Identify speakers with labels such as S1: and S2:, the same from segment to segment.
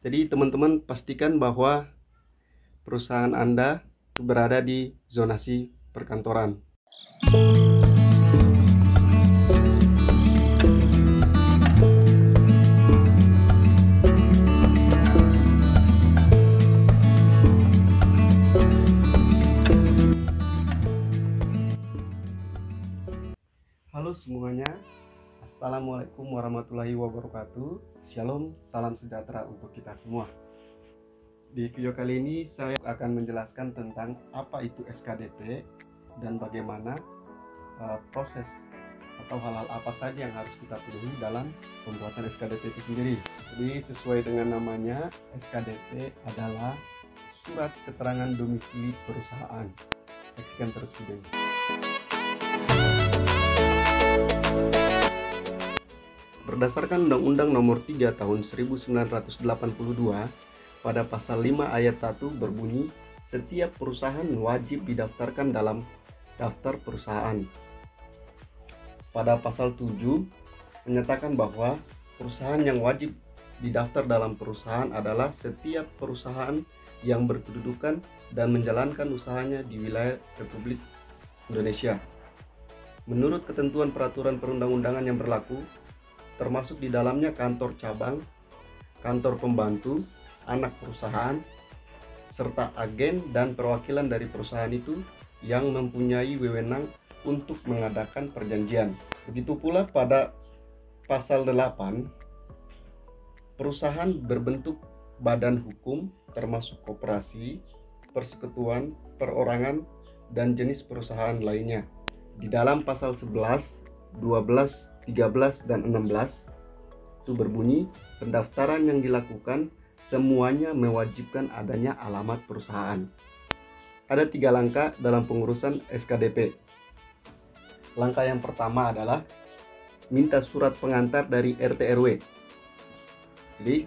S1: Jadi teman-teman pastikan bahwa perusahaan Anda berada di zonasi perkantoran. Halo semuanya, Assalamualaikum warahmatullahi wabarakatuh. Shalom, salam sejahtera untuk kita semua. Di video kali ini saya akan menjelaskan tentang apa itu SKDP dan bagaimana proses atau hal-hal apa saja yang harus kita penuhi dalam pembuatan SKDP itu sendiri. Jadi sesuai dengan namanya, SKDP adalah surat keterangan domisili perusahaan. Saksikan terus videonya. Berdasarkan Undang-Undang Nomor 3 Tahun 1982, pada pasal 5 ayat 1 berbunyi, setiap perusahaan wajib didaftarkan dalam daftar perusahaan. Pada pasal 7 menyatakan bahwa perusahaan yang wajib didaftar dalam perusahaan adalah setiap perusahaan yang berkedudukan dan menjalankan usahanya di wilayah Republik Indonesia. Menurut ketentuan peraturan perundang-undangan yang berlaku, termasuk di dalamnya kantor cabang, kantor pembantu, anak perusahaan, serta agen dan perwakilan dari perusahaan itu yang mempunyai wewenang untuk mengadakan perjanjian. Begitu pula pada pasal 8, perusahaan berbentuk badan hukum termasuk koperasi, persekutuan, perorangan, dan jenis perusahaan lainnya. Di dalam pasal 11, 12, 13, dan 16 itu berbunyi, pendaftaran yang dilakukan semuanya mewajibkan adanya alamat perusahaan. Ada 3 langkah dalam pengurusan SKDP. Langkah yang pertama adalah minta surat pengantar dari RT RW. Jadi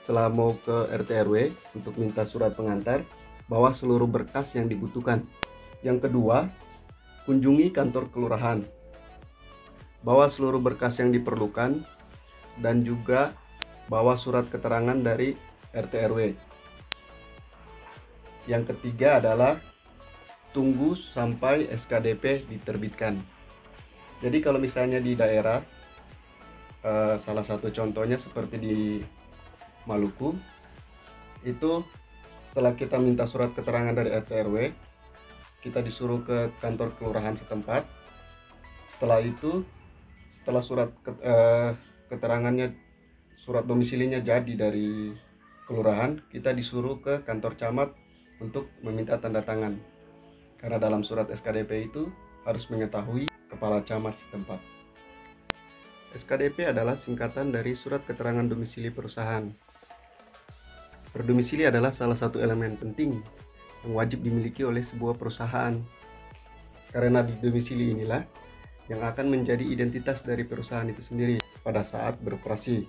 S1: setelah mau ke RT RW untuk minta surat pengantar, bawa seluruh berkas yang dibutuhkan. Yang kedua, kunjungi kantor kelurahan, bawa seluruh berkas yang diperlukan, dan juga bawa surat keterangan dari RT RW. Yang ketiga adalah tunggu sampai SKDP diterbitkan. Jadi kalau misalnya di daerah, salah satu contohnya seperti di Maluku, itu setelah kita minta surat keterangan dari RT RW, kita disuruh ke kantor kelurahan setempat. Setelah itu, setelah surat keterangannya, surat domisilinya jadi dari kelurahan, kita disuruh ke kantor camat untuk meminta tanda tangan. Karena dalam surat SKDP itu harus mengetahui kepala camat setempat. SKDP adalah singkatan dari surat keterangan domisili perusahaan. Berdomisili adalah salah satu elemen penting yang wajib dimiliki oleh sebuah perusahaan. Karena di domisili inilah yang akan menjadi identitas dari perusahaan itu sendiri pada saat beroperasi.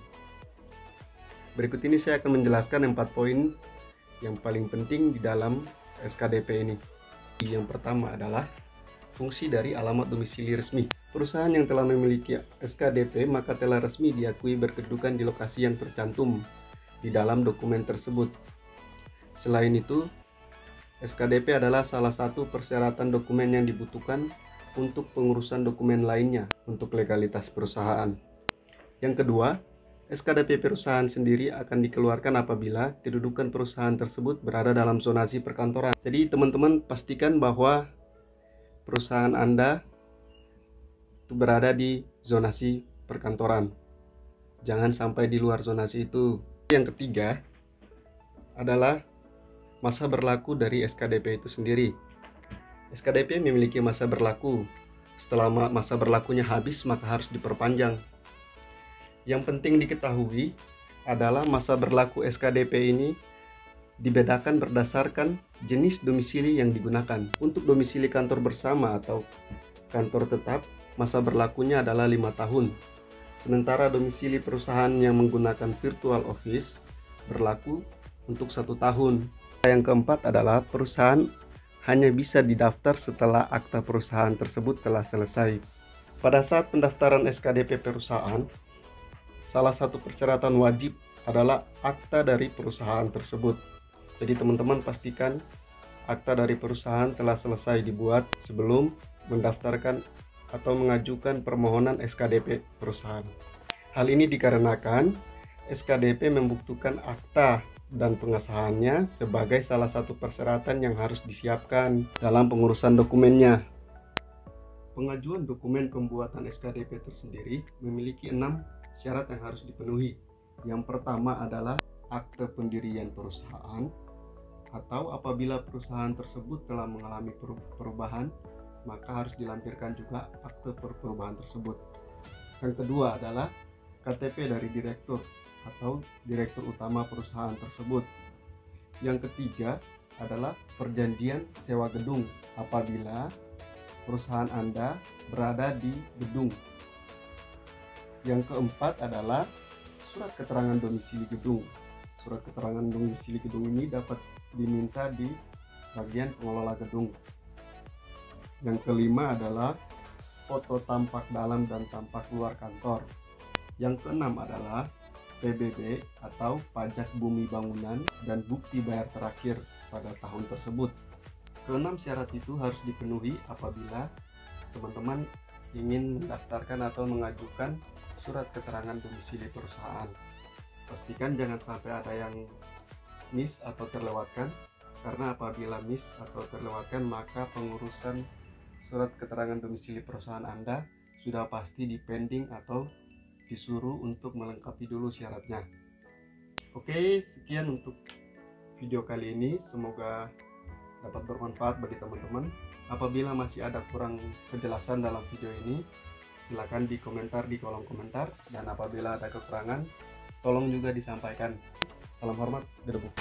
S1: Berikut ini saya akan menjelaskan 4 poin yang paling penting di dalam SKDP ini. Yang pertama adalah fungsi dari alamat domisili resmi. Perusahaan yang telah memiliki SKDP maka telah resmi diakui berkedudukan di lokasi yang tercantum di dalam dokumen tersebut. Selain itu, SKDP adalah salah satu persyaratan dokumen yang dibutuhkan untuk pengurusan dokumen lainnya untuk legalitas perusahaan. Yang kedua, SKDP perusahaan sendiri akan dikeluarkan apabila kedudukan perusahaan tersebut berada dalam zonasi perkantoran. Jadi teman-teman pastikan bahwa perusahaan Anda itu berada di zonasi perkantoran. Jangan sampai di luar zonasi itu. Yang ketiga adalah masa berlaku dari SKDP itu sendiri. SKDP memiliki masa berlaku. Setelah masa berlakunya habis, maka harus diperpanjang. Yang penting diketahui adalah masa berlaku SKDP ini dibedakan berdasarkan jenis domisili yang digunakan. Untuk domisili kantor bersama atau kantor tetap, masa berlakunya adalah 5 tahun. Sementara domisili perusahaan yang menggunakan virtual office berlaku untuk 1 tahun. Yang keempat adalah perusahaan hanya bisa didaftar setelah akta perusahaan tersebut telah selesai. Pada saat pendaftaran SKDP perusahaan, salah satu persyaratan wajib adalah akta dari perusahaan tersebut. Jadi teman-teman pastikan akta dari perusahaan telah selesai dibuat sebelum mendaftarkan atau mengajukan permohonan SKDP perusahaan. Hal ini dikarenakan SKDP membutuhkan akta dan pengesahannya sebagai salah satu persyaratan yang harus disiapkan dalam pengurusan dokumennya. Pengajuan dokumen pembuatan SKDP tersendiri memiliki 6 syarat yang harus dipenuhi. Yang pertama adalah akte pendirian perusahaan, atau apabila perusahaan tersebut telah mengalami perubahan, maka harus dilampirkan juga akte perubahan tersebut. Yang kedua adalah KTP dari direktur atau direktur utama perusahaan tersebut. Yang ketiga adalah perjanjian sewa gedung apabila perusahaan Anda berada di gedung. Yang keempat adalah surat keterangan domisili gedung. Surat keterangan domisili gedung ini dapat diminta di bagian pengelola gedung. Yang kelima adalah foto tampak dalam dan tampak luar kantor. Yang keenam adalah PBB atau pajak bumi bangunan dan bukti bayar terakhir pada tahun tersebut. Keenam syarat itu harus dipenuhi apabila teman-teman ingin mendaftarkan atau mengajukan surat keterangan domisili perusahaan. Pastikan jangan sampai ada yang miss atau terlewatkan, karena apabila miss atau terlewatkan maka pengurusan surat keterangan domisili perusahaan Anda sudah pasti dipending atau disuruh untuk melengkapi dulu syaratnya. Oke, sekian untuk video kali ini, semoga dapat bermanfaat bagi teman-teman. Apabila masih ada kurang kejelasan dalam video ini, silakan dikomentar di kolom komentar, dan apabila ada kekurangan tolong juga disampaikan. Salam hormat, Gedebuk.